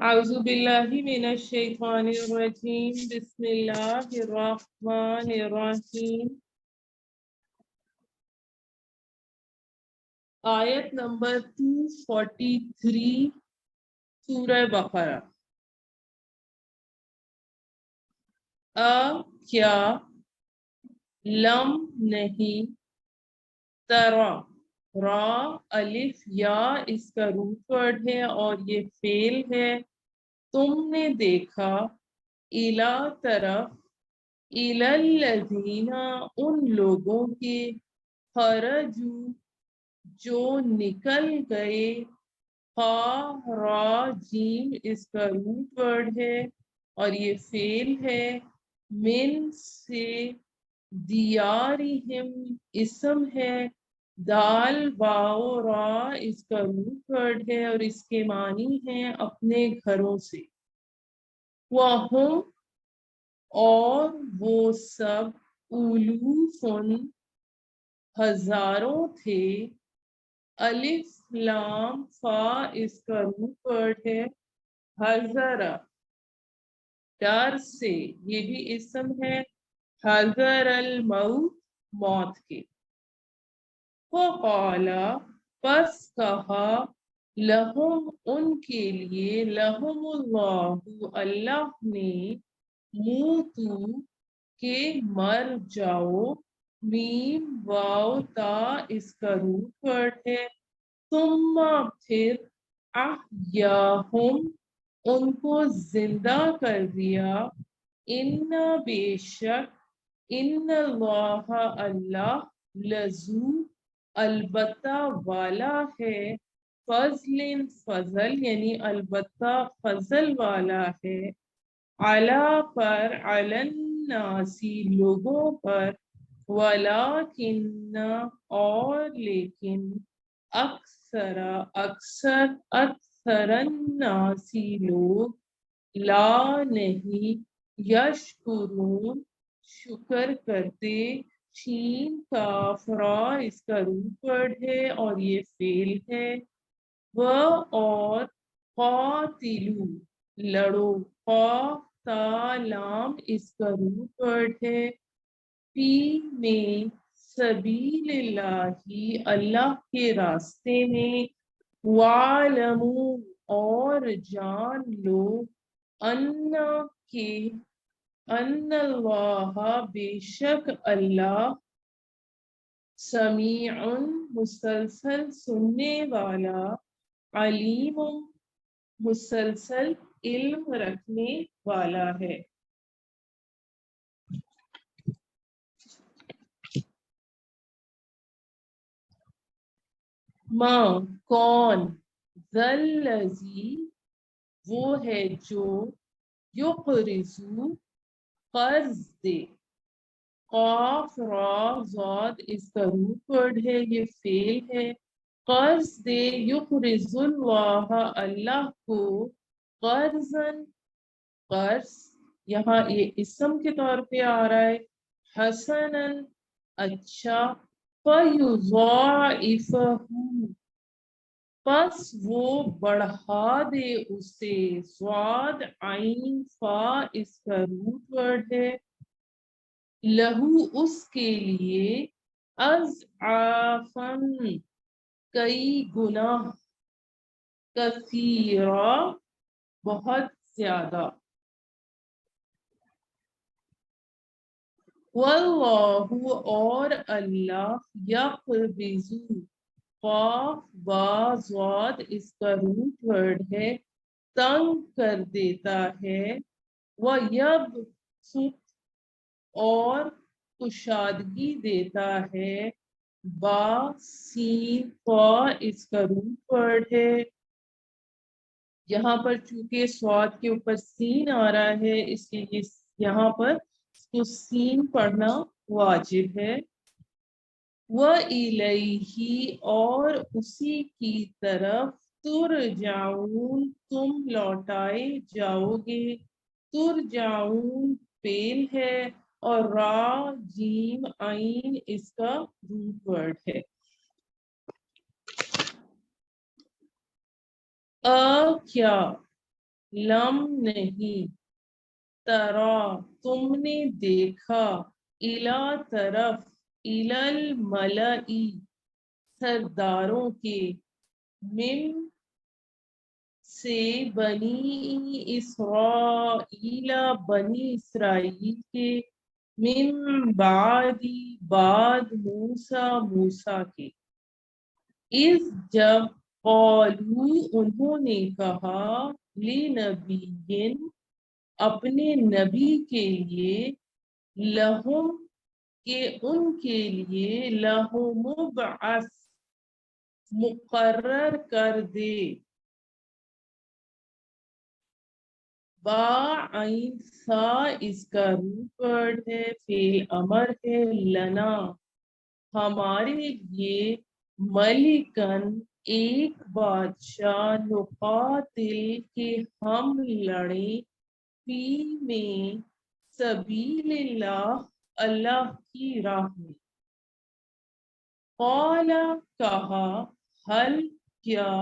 اعوذ باللہ من الشیطان الرجیم بسم اللہ الرحمن الرحیم آیت نمبر 243 سورہ بقرہ۔ کیا لم نہیں، ترا را الف یا اس کا روٹ ورڈ ہے اور یہ فعل ہے، تم نے دیکھا، الا طرف، الی الذین ان لوگوں کے، خرجو جو نکل گئے، خا را جیم اس کا روٹ ورڈ ہے اور یہ فعل ہے، من سے، دیارہم اسم ہے، دال واو را اس کا روٹ ورڈ ہے اور اس کے معنی ہیں اپنے گھروں سے، وَهُمْ اور وہ سب، اولوفن ہزاروں تھے، الف لام فا اس کا روٹ ورڈ ہے، حذر ڈر سے، یہ بھی اسم ہے، حذر الموت موت کے، وقال پس کہا، لہم ان کے لیے، لہم اللہ اللہ نے، موتو کہ مر جاؤ، میم واو تا اس کا روٹ ورڈ ہے، ثم پھر، احیاہم ان کو زندہ کر دیا، ان بے شک، ان اللہ اللہ، لذو البتہ والا ہے، فضل فضل یعنی البتہ فضل والا ہے، علی پر، علی الناسی لوگوں پر، ولیکن اور لیکن، اکثر اکثر الناسی لوگ، لا نہیں، یشکرون شکر کرتے، شین کاف را اس کا روٹ ورڈ ہے اور یہ فعل ہے، وہ اور، قاتلو لڑو، قاف تا لام اس کا روٹ ورڈ ہے، فی میں، سبیل اللہ اللہ کے راستے میں، وَاعْلَمُوا اور جان لو، ان کے، ان اللہ بے شک اللہ، سمیع مسلسل سننے والا، علیم مسلسل علم رکھنے والا ہے۔ ماں کون، ذَلَّذِی وہ ہے جو، یقرضو قرض دے، قاف را ضاد اس کا روٹ ورڈ ہے، یہ فعل ہے، قرض دے، یقرض اللہ اللہ کو، قرضاً قرض، یہاں یہ اسم کے طور پہ آ رہا ہے، حسناً اچھا، فَيُضَاعِفَهُ پس وہ بڑھا دے اسے، ضاد عین فا اس کا روٹ ورڈ ہے، لہو اس کے لیے، اضعافاً کئی گنا، کثیرا بہت زیادہ، واللہ اور اللہ، یقبض قاف با ضاد اس کا روٹ ورڈ ہے، تنگ کر دیتا ہے، وَيَبْسُطُ اور کشادگی دیتا ہے، با سین فا اس کا روٹ ورڈ ہے، یہاں پر چونکہ سواد کے اوپر سین آ رہا ہے اس لیے یہاں پر اس کو سین پڑھنا واجب ہے، وَإِلَيْهِ اور اسی کی طرف، ترجعون تم لوٹائے جاؤ گے، ترجعون فعل ہے اور را جیم عین اس کا روٹ ورڈ ہے، کیا لم نہیں، ترا تم نے دیکھا، الا طرف، الال ملائی سرداروں کے، من سے بنی اسرائیل بنی اسرائیل کے، من بعدی بعد موسیٰ موسیٰ کے، اس جب قالو انہوں نے کہا لنبی اپنے نبی کے لیے، لہم کہ ان کے لیے، لہم مبعث مقرر کر دے، با عین سا اس کا روٹ ورڈ ہے، فعل امر ہے، لنا ہمارے لیے، ملکن ایک بادشاہ، نقاتل کہ ہم لڑیں، فی میں سبیل اللہ اللہ کی راہ میں، قال کہا، حل کیا،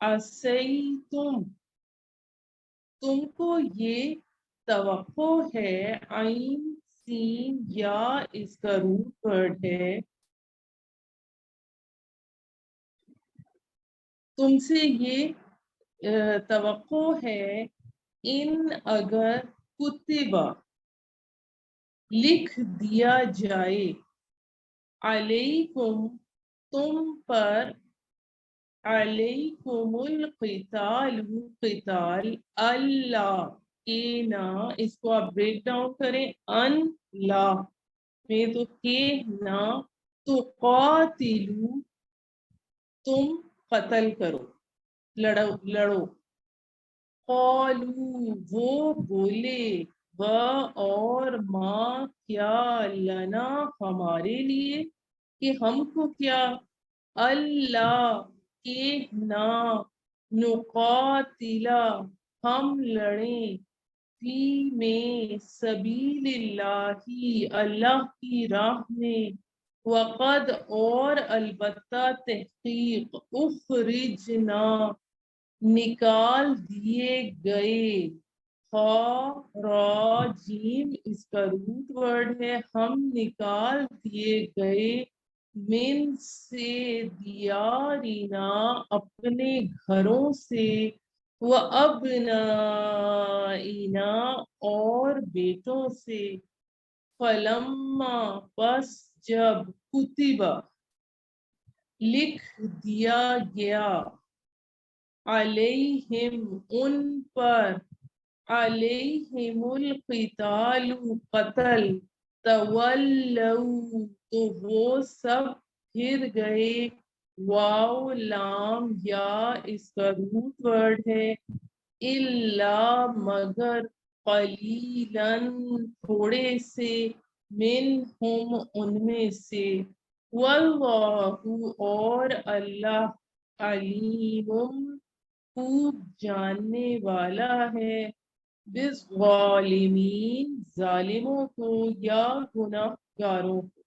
عصیتم تم کو یہ توقع ہے، عین سین یا اس کا روٹ ورڈ ہے، تم سے یہ توقع ہے، ان اگر کتبہ لکھ دیا جائے، علیکم تم پر، علیکم القتال قتال، اللہ کے نا اس کو آپ بریک ڈاؤن کریں، ان لا میں تو کے نا، تو قاتلو تم قتل کرو، لڑو، قالو وہ بولے، و اور ما کیا، لنا ہمارے لیے، کہ ہم کو کیا، اللہ کہ نہ، نقاتلا ہم لڑیں، فی میں سبیل اللہ اللہ کی راہ میں، وقد اور البتہ تحقیق، اخرجنا نکال دیے گئے، را جیم اس کا روٹ ورڈ ہے، ہم نکال دیے گئے، من سے دیارنا اپنے گھروں سے، وہ ابنائنا اور بیٹوں سے، فلما پس جب کتبہ لکھ دیا گیا، علیہم ان پر، علیہم القتال قتل، تولوا تو وہ سب پھر گئے، واو لام یا اس کا روٹ ورڈ ہے، الا مگر، قلیلاً تھوڑے سے، منہم ان میں سے، واللہ اور اللہ، علیم خوب جاننے والا ہے، بالظالمین ظالموں کو یا گناہ گاروں کو،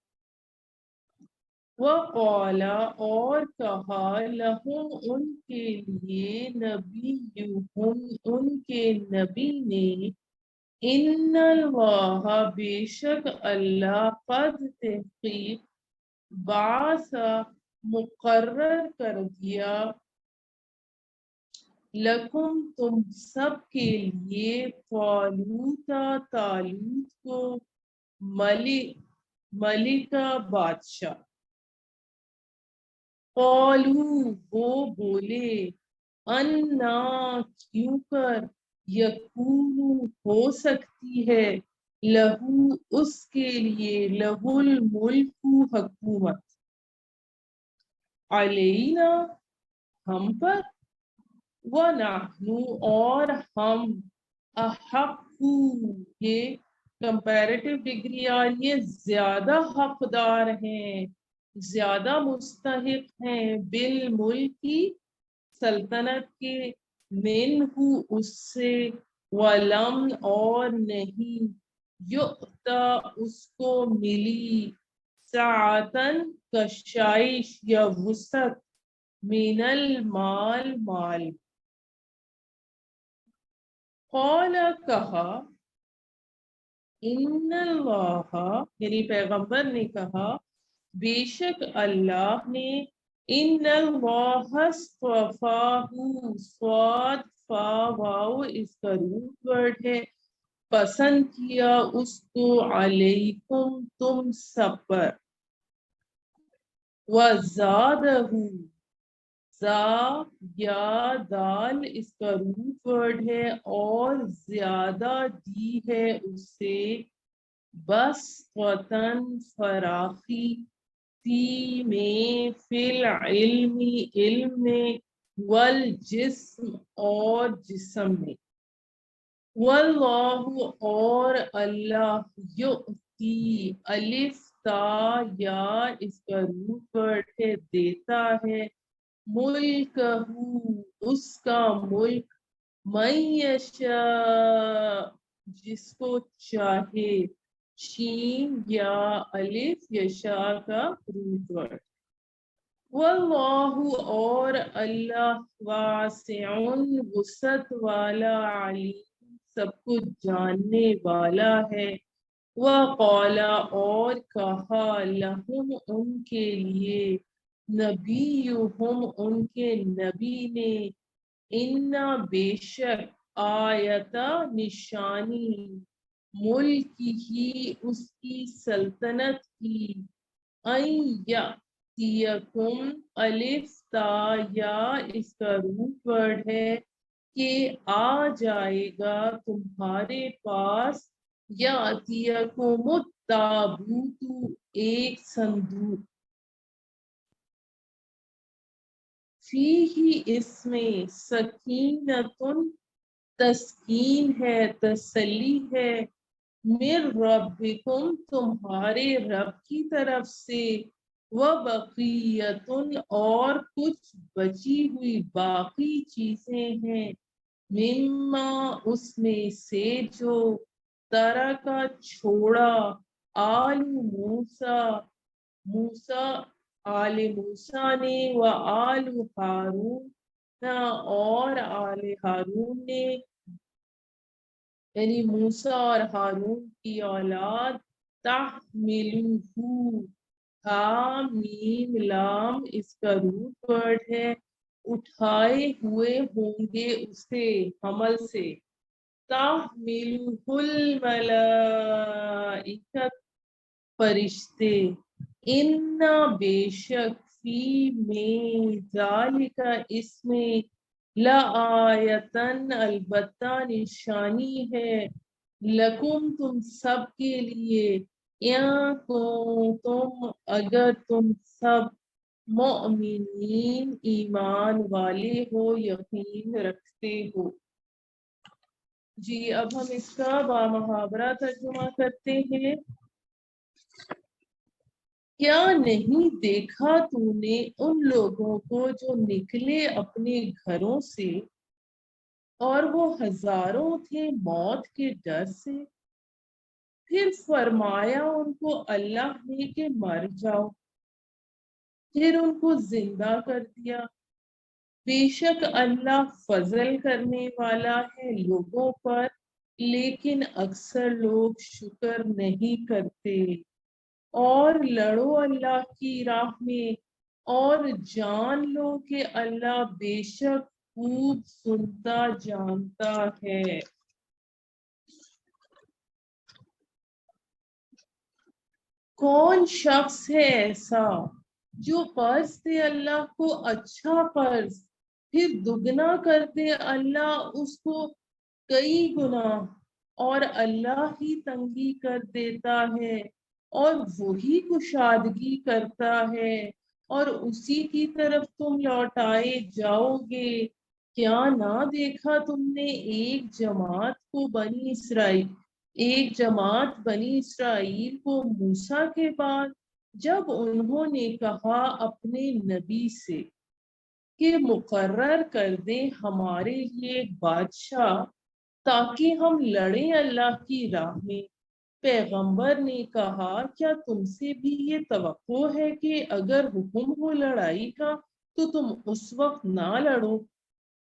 وقال اور کہا، لہم ان کے لیے، نبیہم ان کے نبی نے، ان اللہ بے شک اللہ، قد تحقیق، بعث مقرر کر دیا، لکم تم سب کے لیے، طالوتا طالوت کو، ملکہ بادشاہ، قالو وہ بولے، انا کیوں کر، یکون ہو سکتی ہے، لہو اس کے لیے، لہو الملک حکومت، علینا ہم پر، وَنَحْنُ اور ہم، احق یہ کمپیریٹو ڈگری آ رہی ہے، زیادہ حقدار ہیں، زیادہ مستحق ہیں، بالملکی سلطنت کے، منہ اس سے، ولم اور نہیں، یؤتا اس کو ملی، ساعتن کشائش یا وسعت، من المال مال، قال کہا ان اللہ یعنی پیغمبر نے کہا بے شک اللہ نے ان اللہ اصطفاہ صاد فا واو اس کا روٹ ورڈ ہے پسند کیا اس کو علیکم تم سب پر وزادہ زا یا دال اس کا روٹ ورڈ ہے اور زیادہ دی ہے اسے بس وطن فراخی فی میں فی العلم علم میں والجسم اور جسم میں واللہ اور اللہ یؤتی الف تا یا اس کا روٹ ورڈ ہے دیتا ہے ملک اس کا ملک من یشاء جس کو چاہے شین یا الف یشا کا روٹ ورڈ واللہ اور اللہ واسع وسعت والا علیم سب کچھ جاننے والا ہے وقال اور کہا لہم ان کے لیے نبیہم ان کے نبی نے انا بے شک آیتا نشانی ملک ہی اس کی سلطنت کی یاتیکم الف تا یا اس کا روٹ ورڈ ہے کہ آ جائے گا تمہارے پاس یاتیکم التابوت ایک صندوق فی ہی اس میں سکینتن تسکین ہے تسلی ہے من ربکم تمہارے رب کی طرف سے وبقیتن اور کچھ بچی ہوئی باقی چیزیں ہیں مما اس میں سے جو طرح کا چھوڑا آل موسیٰ آل موسیٰ نے و آل ہارون اور آل ہارون نے یعنی موسیٰ اور ہارون کی اولاد تحملہ ہا میم لام اس کا روٹ ورڈ ہے اٹھائے ہوئے ہوں گے اسے حمل سے تحملہ الملائکۃ فرشتے انا بے شک فی میں ذالک اس میں لآیتن البتہ نشانی ہے لکم تم سب کے لیے یا تم اگر تم سب مؤمنین ایمان والے ہو یقین رکھتے ہو جی اب ہم اس کا بامحاورہ ترجمہ کرتے ہیں کیا نہیں دیکھا تو نے ان لوگوں کو جو نکلے اپنے گھروں سے اور وہ ہزاروں تھے موت کے ڈر سے پھر فرمایا ان کو اللہ نے کہ مر جاؤ پھر ان کو زندہ کر دیا بے شک اللہ فضل کرنے والا ہے لوگوں پر لیکن اکثر لوگ شکر نہیں کرتے اور لڑو اللہ کی راہ میں اور جان لو کہ اللہ بے شک خوب سنتا جانتا ہے کون شخص ہے ایسا جو قرض دے اللہ کو اچھا قرض پھر دگنا کر دے اللہ اس کو کئی گنا اور اللہ ہی تنگی کر دیتا ہے اور وہی کشادگی کرتا ہے اور اسی کی طرف تم لوٹائے جاؤ گے کیا نہ دیکھا تم نے ایک جماعت بنی اسرائیل کو موسیٰ کے بعد جب انہوں نے کہا اپنے نبی سے کہ مقرر کر دیں ہمارے لیے ایک بادشاہ تاکہ ہم لڑیں اللہ کی راہ میں پیغمبر نے کہا کیا تم سے بھی یہ توقع ہے کہ اگر حکم ہو لڑائی کا تو تم اس وقت نہ لڑو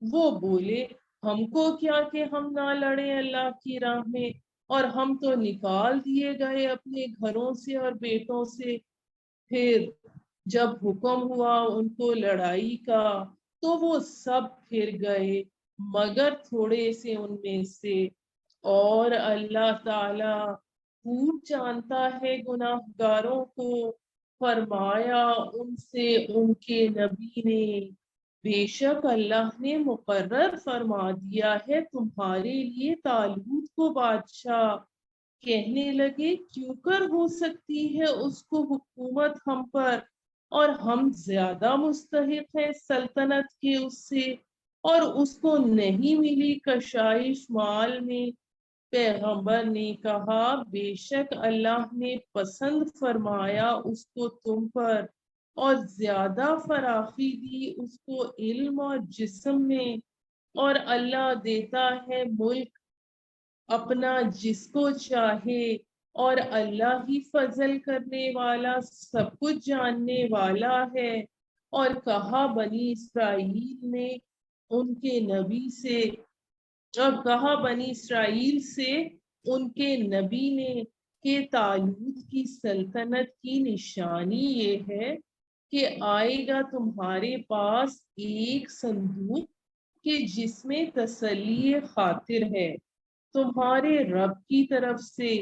وہ بولے ہم کو کیا کہ ہم نہ لڑیں اللہ کی راہ میں، اور ہم تو نکال دیے گئے اپنے گھروں سے اور بیٹوں سے۔ پھر جب حکم ہوا ان کو لڑائی کا تو وہ سب پھر گئے مگر تھوڑے سے ان میں سے، اور اللہ تعالی خوب جانتا ہے گناہ گاروں کو۔ فرمایا ان سے ان کے نبی نے، بے شک اللہ نے مقرر فرما دیا ہے تمہارے لیے طالوت کو بادشاہ۔ کہنے لگے کیوں کر ہو سکتی ہے اس کو حکومت ہم پر، اور ہم زیادہ مستحق ہیں سلطنت کے اس سے، اور اس کو نہیں ملی کشائش مال میں۔ پیغمبر نے کہا بے شک اللہ نے پسند فرمایا اس کو تم پر، اور زیادہ فراخی دی اس کو علم اور جسم میں، اور اللہ دیتا ہے ملک اپنا جس کو چاہے، اور اللہ ہی فضل کرنے والا سب کچھ جاننے والا ہے۔ اور کہا بنی اسرائیل نے ان کے نبی سے، اب کہا بنی اسرائیل سے ان کے نبی نے کہ طالوت کی سلطنت کی نشانی یہ ہے کہ آئے گا تمہارے پاس ایک صندوق کہ جس میں تسلی خاطر ہے تمہارے رب کی طرف سے،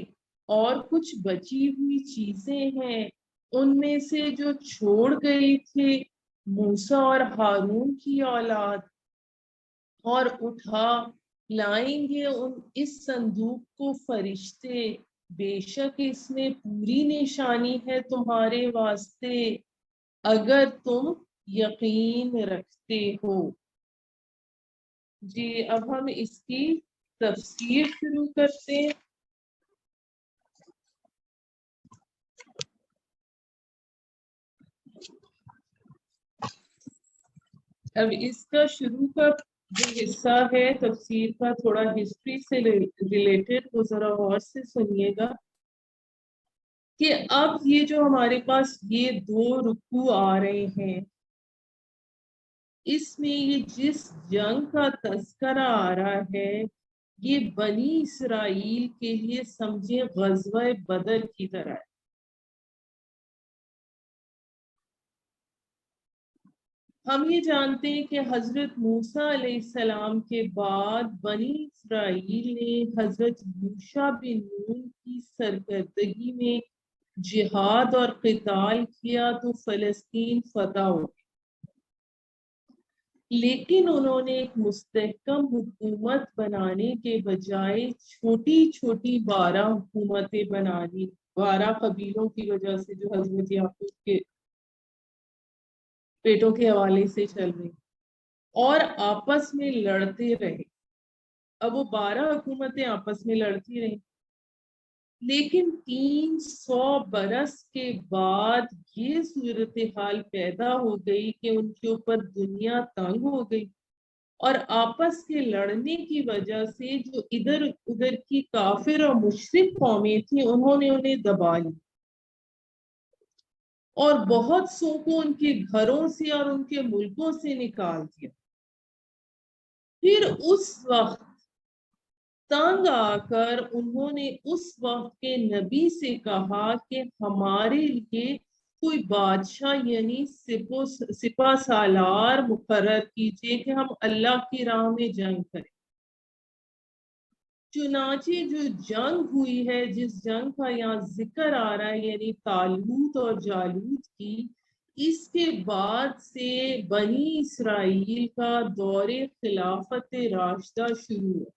اور کچھ بچی ہوئی چیزیں ہیں ان میں سے جو چھوڑ گئے تھے موسیٰ اور ہارون کی اولاد، اور اٹھا لائیں گے اس صندوق کو فرشتے، بے شک اس میں پوری نشانی ہے تمہارے واسطے اگر تم یقین رکھتے ہو۔ جی اب ہم اس کی تفسیر شروع کرتے ہیں۔ اب اس کا شروع کا جو حصہ ہے تفسیر کا تھوڑا ہسٹری سے ریلیٹڈ، وہ ذرا غور سے سنیے گا کہ اب یہ جو ہمارے پاس یہ دو رکوع آ رہے ہیں اس میں یہ جس جنگ کا تذکرہ آ رہا ہے یہ بنی اسرائیل کے لیے سمجھے غزوہ بدر کی طرح ہے۔ ہم یہ جانتے ہیں کہ حضرت موسیٰ علیہ السلام کے بعد بنی اسرائیل نے حضرت یوشع بن نون کی سرکردگی میں جہاد اور قتال کیا تو فلسطین فتح ہو گئی، لیکن انہوں نے ایک مستحکم حکومت بنانے کے بجائے چھوٹی چھوٹی 12 حکومتیں بنا لی، 12 قبیلوں کی وجہ سے جو حضرت یعقوب کے پیٹوں کے حوالے سے چل رہی، اور آپس میں لڑتے رہے۔ اب وہ 12 حکومتیں آپس میں لڑتی رہیں، لیکن 300 برس کے بعد یہ صورتحال پیدا ہو گئی کہ ان کے اوپر دنیا تنگ ہو گئی، اور آپس کے لڑنے کی وجہ سے جو ادھر ادھر کی کافر اور مشرک قومیں تھیں انہوں نے انہیں دبا لی، اور بہت سو کو ان کے گھروں سے اور ان کے ملکوں سے نکال دیا۔ پھر اس وقت تنگ آ کر انہوں نے اس وقت کے نبی سے کہا کہ ہمارے لیے کوئی بادشاہ یعنی سپہ سالار مقرر کیجیے کہ ہم اللہ کی راہ میں جنگ کریں۔ چنانچہ جو جنگ ہوئی ہے، جس جنگ کا یہاں ذکر آ رہا ہے یعنی طالوت اور جالوت کی، اس کے بعد سے بنی اسرائیل کا دور خلافت راشدہ شروع ہے،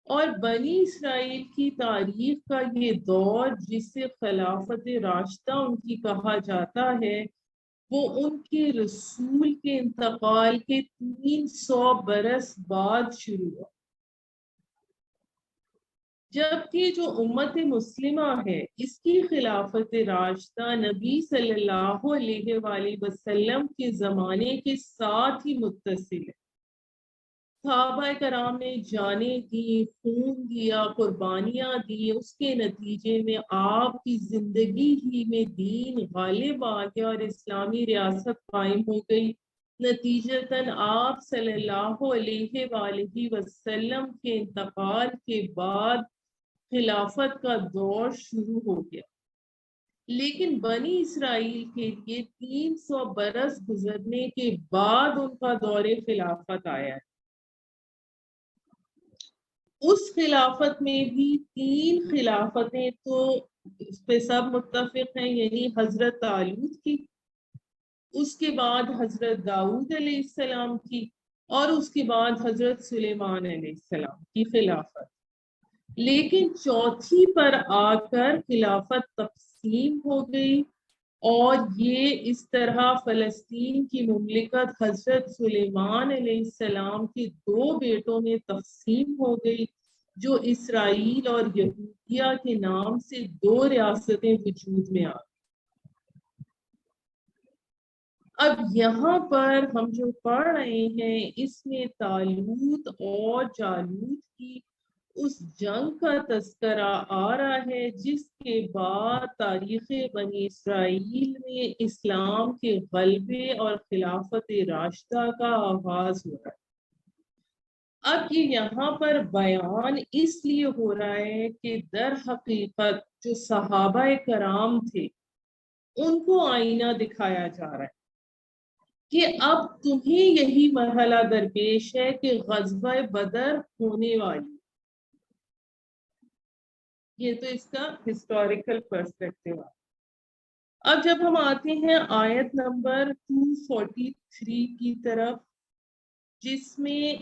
اور بنی اسرائیل کی تاریخ کا یہ دور جسے خلافت راشدہ ان کی کہا جاتا ہے وہ ان کے رسول کے انتقال کے 300 برس بعد شروع ہوا، جبکہ جو امت مسلمہ ہے اس کی خلافت راشدہ نبی صلی اللہ علیہ وآلہ وسلم کے زمانے کے ساتھ ہی متصل ہے۔ صحابہ کرام نے جانیں دی، خون دیا، قربانیاں دی، اس کے نتیجے میں آپ کی زندگی ہی میں دین غالب آ گیا اور اسلامی ریاست قائم ہو گئی، نتیجتاً آپ صلی اللہ علیہ وآلہ وسلم کے انتقال کے بعد خلافت کا دور شروع ہو گیا، لیکن بنی اسرائیل کے لیے 300 برس گزرنے کے بعد ان کا دور خلافت آیا ہے۔ اس خلافت میں بھی 3 خلافتیں تو اس پہ سب متفق ہیں، یعنی حضرت طالوت کی، اس کے بعد حضرت داؤد علیہ السلام کی، اور اس کے بعد حضرت سلیمان علیہ السلام کی خلافت۔ لیکن چوتھی پر آ کر خلافت تقسیم ہو گئی، اور یہ اس طرح فلسطین کی مملکت حضرت سلیمان علیہ السلام کے 2 بیٹوں میں تقسیم ہو گئی، جو اسرائیل اور یہودیہ کے نام سے 2 ریاستیں وجود میں آ گئی۔ اب یہاں پر ہم جو پڑھ رہے ہیں اس میں طالوت اور جالوت کی اس جنگ کا تذکرہ آ رہا ہے جس کے بعد تاریخ بنی اسرائیل میں اسلام کے غلبے اور خلافت راشدہ کا آغاز ہو رہا ہے۔ اب یہ یہاں پر بیان اس لیے ہو رہا ہے کہ در حقیقت جو صحابہ کرام تھے ان کو آئینہ دکھایا جا رہا ہے کہ اب تمہیں یہی مرحلہ درپیش ہے کہ غزوہ بدر ہونے والی۔ یہ تو اس کا ہسٹوریکل پرسپیکٹیو ہے۔ اب جب ہم آتے ہیں آیت نمبر 243 کی طرف، جس میں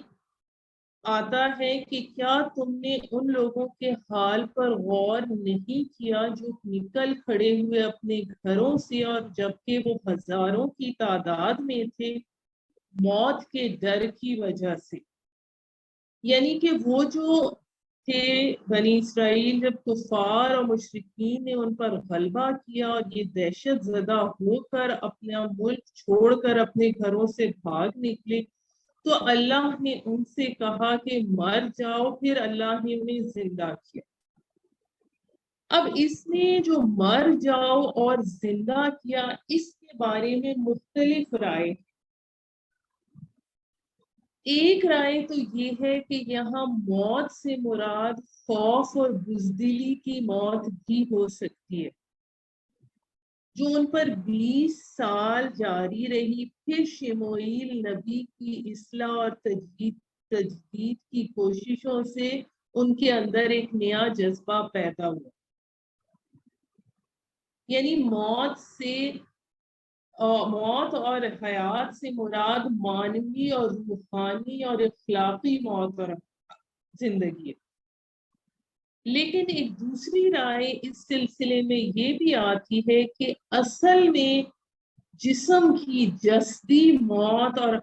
آتا ہے کہ کیا تم نے ان لوگوں کے حال پر غور نہیں کیا جو نکل کھڑے ہوئے اپنے گھروں سے، اور جبکہ وہ ہزاروں کی تعداد میں تھے، موت کے ڈر کی وجہ سے۔ یعنی کہ وہ جو تھے بنی اسرائیل، جب کفار اور مشرکین نے ان پر غلبہ کیا اور یہ دہشت زدہ ہو کر اپنا ملک چھوڑ کر اپنے گھروں سے بھاگ نکلے، تو اللہ نے ان سے کہا کہ مر جاؤ، پھر اللہ نے انہیں زندہ کیا۔ اب اس میں جو مر جاؤ اور زندہ کیا، اس کے بارے میں مختلف رائے۔ ایک رائے تو یہ ہے کہ یہاں موت سے مراد خوف اور بزدلی کی موت بھی ہو سکتی ہے، جو ان پر 20 سال جاری رہی، پھر شموئیل نبی کی اصلاح اور تجدید کی کوششوں سے ان کے اندر ایک نیا جذبہ پیدا ہوا۔ یعنی موت اور حیات سے مراد معنوی اور روحانی اور اخلاقی موت اور زندگی ہے۔ لیکن ایک دوسری رائے اس سلسلے میں یہ بھی آتی ہے کہ اصل میں جسم کی جسدی موت اور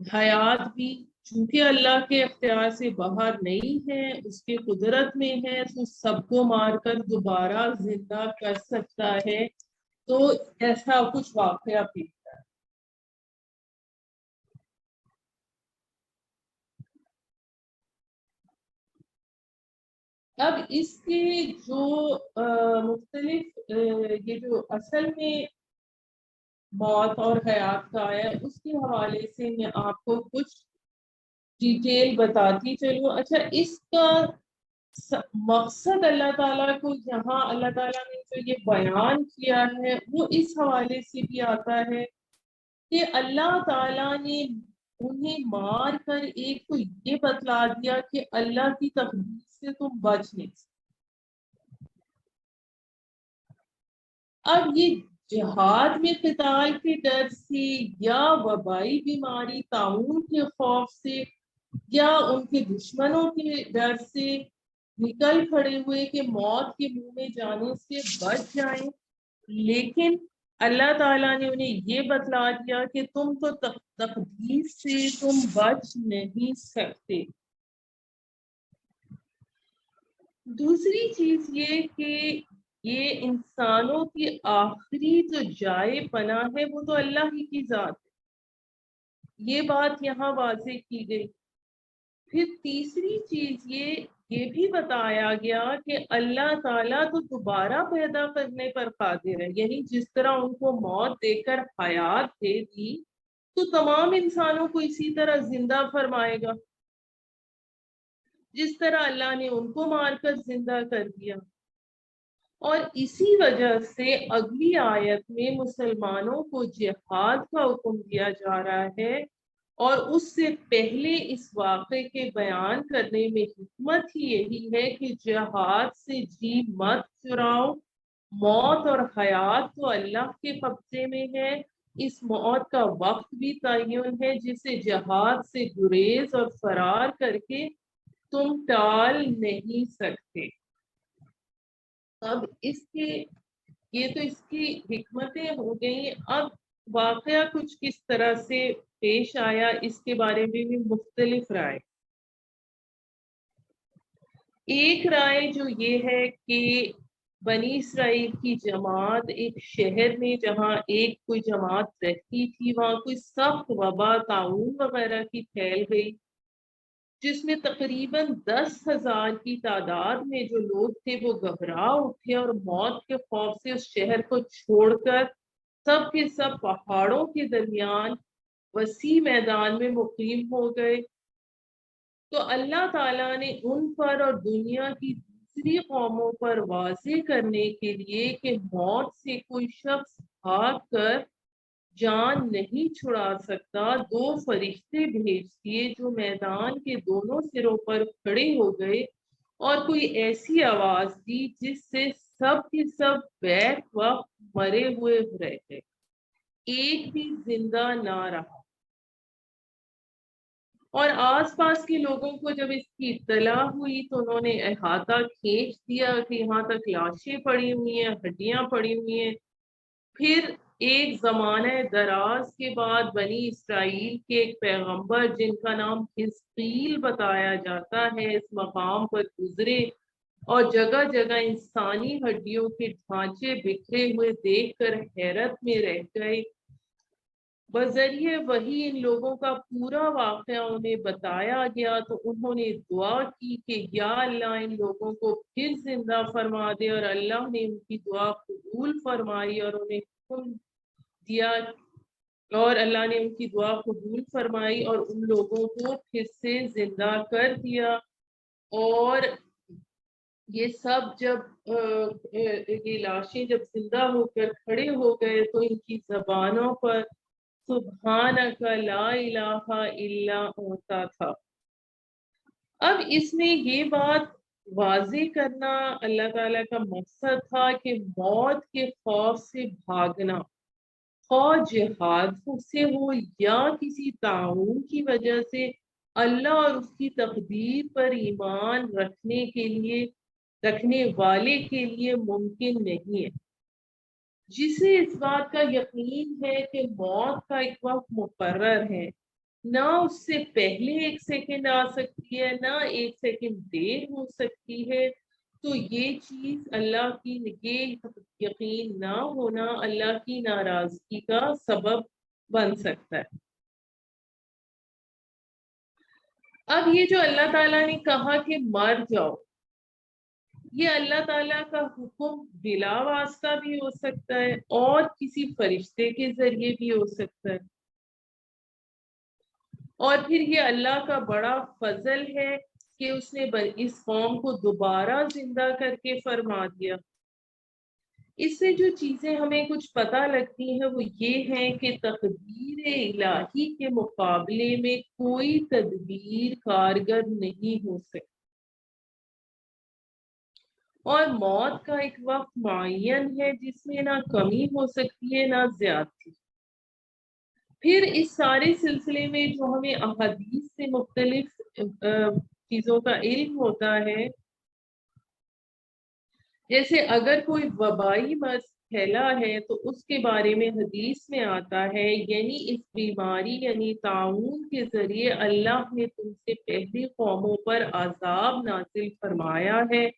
حیات بھی چونکہ اللہ کے اختیار سے باہر نہیں ہے، اس کے قدرت میں ہے، تو سب کو مار کر دوبارہ زندہ کر سکتا ہے۔ تو ایسا کچھ واقعہ پیش ہے۔ اب اس کے جو مختلف یہ جو اصل میں موت اور حیات کا ہے، اس کے حوالے سے میں آپ کو کچھ ڈیٹیل بتاتی چلوں۔ اچھا، اس کا مقصد اللہ تعالیٰ کو یہاں اللہ تعالیٰ نے جو یہ بیان کیا ہے وہ اس حوالے سے بھی آتا ہے کہ اللہ تعالیٰ نے انہیں مار کر ایک تو یہ بتلا دیا کہ اللہ کی تقدیر سے تم بچ نہیں سکتے۔ اب یہ جہاد میں قتال کے ڈر سے، یا وبائی بیماری طاعون کے خوف سے، یا ان کے دشمنوں کے ڈر سے نکل کھڑے ہوئے کہ موت کے منہ میں جانے سے بچ جائیں، لیکن اللہ تعالیٰ نے انہیں یہ بتلا دیا کہ تم تو تقدیر سے تم بچ نہیں سکتے۔ دوسری چیز یہ کہ یہ انسانوں کی آخری جو جائے پناہ ہے وہ تو اللہ ہی کی ذات ہے، یہ بات یہاں واضح کی گئی۔ پھر تیسری چیز یہ بھی بتایا گیا کہ اللہ تعالیٰ تو دوبارہ پیدا کرنے پر قادر ہے، یعنی جس طرح ان کو موت دے کر حیات دے دی، تو تمام انسانوں کو اسی طرح زندہ فرمائے گا جس طرح اللہ نے ان کو مار کر زندہ کر دیا۔ اور اسی وجہ سے اگلی آیت میں مسلمانوں کو جہاد کا حکم دیا جا رہا ہے، اور اس سے پہلے اس واقعے کے بیان کرنے میں حکمت ہی یہی ہے کہ جہاد سے جی مت چراؤ، موت اور حیات تو اللہ کے قبضے میں ہے، اس موت کا وقت بھی تعین ہے جسے جہاد سے گریز اور فرار کر کے تم ٹال نہیں سکتے۔ اب اس کے یہ تو اس کی حکمتیں ہو گئیں، اب واقعہ کچھ کس طرح سے پیش آیا اس کے بارے میں بھی مختلف رائے۔ ایک رائے جو یہ ہے کہ بنی اسرائیل کی جماعت ایک شہر میں جہاں ایک کوئی جماعت رہتی تھی، وہاں کوئی سخت وبا طاعون وغیرہ کی پھیل گئی، جس میں تقریباً 10,000 کی تعداد میں جو لوگ تھے وہ گھبرا اٹھے اور موت کے خوف سے اس شہر کو چھوڑ کر سب کے سب پہاڑوں کے درمیان وسیع میدان میں مقیم ہو گئے۔ تو اللہ تعالیٰ نے ان پر اور دنیا کی دوسری قوموں پر واضح کرنے کے لیے کہ موت سے کوئی شخص بھاگ کر جان نہیں چھڑا سکتا، 2 فرشتے بھیج دیے جو میدان کے دونوں سروں پر کھڑے ہو گئے اور کوئی ایسی آواز دی جس سے سب کے سب بیک وقت مرے ہوئے رہ گئے، ایک بھی زندہ نہ رہا۔ اور آس پاس کے لوگوں کو جب اس کی اطلاع ہوئی تو انہوں نے احاطہ کھینچ دیا کہ یہاں تک لاشیں پڑی ہوئی ہیں، ہڈیاں پڑی ہوئی ہیں۔ پھر ایک زمانہ دراز کے بعد بنی اسرائیل کے ایک پیغمبر جن کا نام حزقیل بتایا جاتا ہے اس مقام پر گزرے اور جگہ جگہ انسانی ہڈیوں کے ڈھانچے بکھرے ہوئے دیکھ کر حیرت میں رہ گئے۔ بذریعہ وہی ان لوگوں کا پورا واقعہ انہیں بتایا گیا تو انہوں نے دعا کی کہ یا اللہ ان لوگوں کو پھر زندہ فرما دے، اور اللہ نے ان کی دعا قبول فرمائی اور انہیں حکم دیا، اور اللہ نے ان کی دعا قبول فرمائی اور ان لوگوں کو پھر سے زندہ کر دیا۔ اور یہ سب جب یہ لاشیں جب زندہ ہو کر کھڑے ہو گئے تو ان کی زبانوں پر سبحانک لا الہ الا انت تھا۔ اب اس میں یہ بات واضح کرنا اللہ تعالیٰ کا مقصد تھا کہ موت کے خوف سے بھاگنا، خواہ جہاد سے ہو یا کسی طاعون کی وجہ سے، اللہ اور اس کی تقدیر پر ایمان رکھنے والے کے لیے ممکن نہیں ہے۔ جسے اس بات کا یقین ہے کہ موت کا ایک وقت مقرر ہے، نہ اس سے پہلے 1 سیکنڈ آ سکتی ہے نہ 1 سیکنڈ دیر ہو سکتی ہے، تو یہ چیز اللہ کی یہ یقین نہ ہونا اللہ کی ناراضگی کا سبب بن سکتا ہے۔ اب یہ جو اللہ تعالیٰ نے کہا کہ مر جاؤ، یہ اللہ تعالیٰ کا حکم بلا واسطہ بھی ہو سکتا ہے اور کسی فرشتے کے ذریعے بھی ہو سکتا ہے، اور پھر یہ اللہ کا بڑا فضل ہے کہ اس نے اس قوم کو دوبارہ زندہ کر کے فرما دیا۔ اس سے جو چیزیں ہمیں کچھ پتہ لگتی ہیں وہ یہ ہیں کہ تقدیر الہی کے مقابلے میں کوئی تدبیر کارگر نہیں ہو سکتی، اور موت کا ایک وقت معین ہے جس میں نہ کمی ہو سکتی ہے نہ زیادتی۔ پھر اس سارے سلسلے میں جو ہمیں احادیث سے مختلف چیزوں کا علم ہوتا ہے، جیسے اگر کوئی وبائی مرض پھیلا ہے تو اس کے بارے میں حدیث میں آتا ہے، یعنی اس بیماری یعنی طاعون کے ذریعے اللہ نے تم سے پہلی قوموں پر عذاب نازل فرمایا ہے،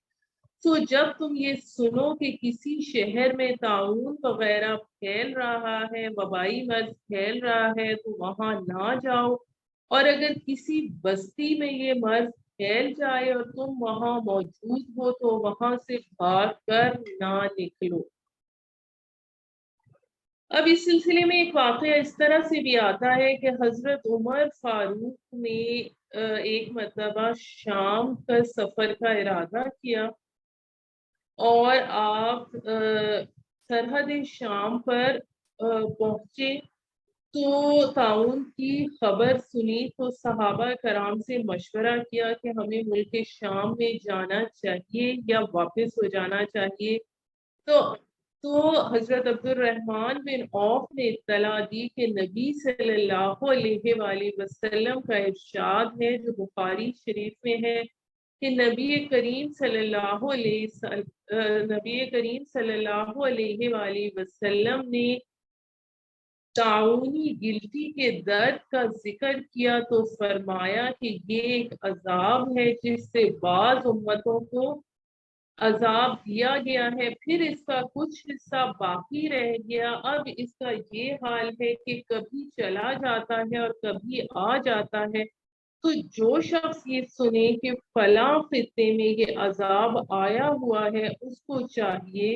تو جب تم یہ سنو کہ کسی شہر میں طاعون وغیرہ پھیل رہا ہے، وبائی مرض پھیل رہا ہے، تو وہاں نہ جاؤ، اور اگر کسی بستی میں یہ مرض پھیل جائے اور تم وہاں موجود ہو تو وہاں سے بھاگ کر نہ نکلو۔ اب اس سلسلے میں ایک واقعہ اس طرح سے بھی آتا ہے کہ حضرت عمر فاروق نے ایک مرتبہ شام کا سفر کا ارادہ کیا اور آپ سرحد شام پر پہنچے تو طاعون کی خبر سنی تو صحابہ کرام سے مشورہ کیا کہ ہمیں ملک شام میں جانا چاہیے یا واپس ہو جانا چاہیے. تو حضرت عبد الرحمن بن عوف نے اطلاع دی کہ نبی صلی اللہ علیہ وآلہ وسلم کا ارشاد ہے جو بخاری شریف میں ہے کہ نبی کریم صلی اللہ علیہ وآلہ وسلم نے تعاونی گلٹی کے درد کا ذکر کیا تو فرمایا کہ یہ ایک عذاب ہے جس سے بعض امتوں کو عذاب دیا گیا ہے، پھر اس کا کچھ حصہ باقی رہ گیا. اب اس کا یہ حال ہے کہ کبھی چلا جاتا ہے اور کبھی آ جاتا ہے. تو جو شخص یہ سنے کہ فلاں خطے میں یہ عذاب آیا ہوا ہے اس کو چاہیے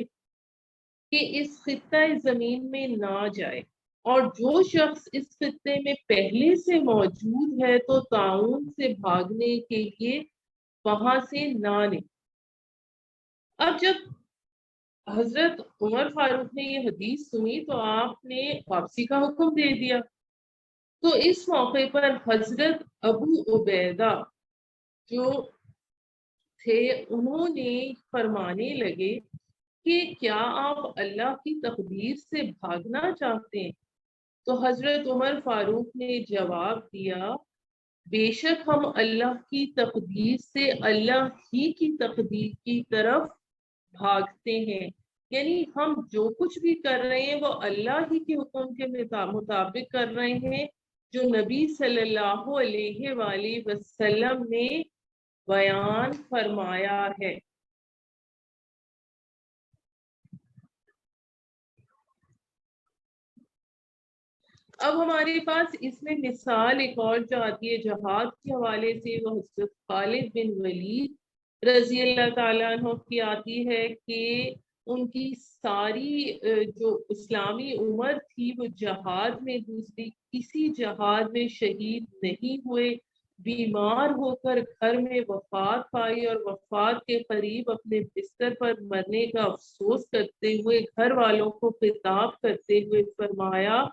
کہ اس خطہ زمین میں نہ جائے، اور جو شخص اس خطے میں پہلے سے موجود ہے تو طاعون سے بھاگنے کے لیے وہاں سے نہ نکلے. اب جب حضرت عمر فاروق نے یہ حدیث سنی تو آپ نے واپسی کا حکم دے دیا. تو اس موقع پر حضرت ابو عبیدہ جو تھے انہوں نے فرمانے لگے کہ کیا آپ اللہ کی تقدیر سے بھاگنا چاہتے ہیں؟ تو حضرت عمر فاروق نے جواب دیا بے شک ہم اللہ کی تقدیر سے اللہ ہی کی تقدیر کی طرف بھاگتے ہیں، یعنی ہم جو کچھ بھی کر رہے ہیں وہ اللہ ہی کے حکم کے مطابق کر رہے ہیں جو نبی صلی اللہ علیہ وآلہ وسلم نے بیان فرمایا ہے. اب ہمارے پاس اس میں مثال ایک اور جو آتی ہے جہاد کے حوالے سے وہ حضرت خالد بن ولید رضی اللہ تعالیٰ عنہ کی آتی ہے کہ ان کی ساری جو اسلامی عمر تھی وہ جہاد میں دوسری کسی جہاد میں شہید نہیں ہوئے، بیمار ہو کر گھر میں وفات پائی اور وفات کے قریب اپنے بستر پر مرنے کا افسوس کرتے ہوئے گھر والوں کو خطاب کرتے ہوئے فرمایا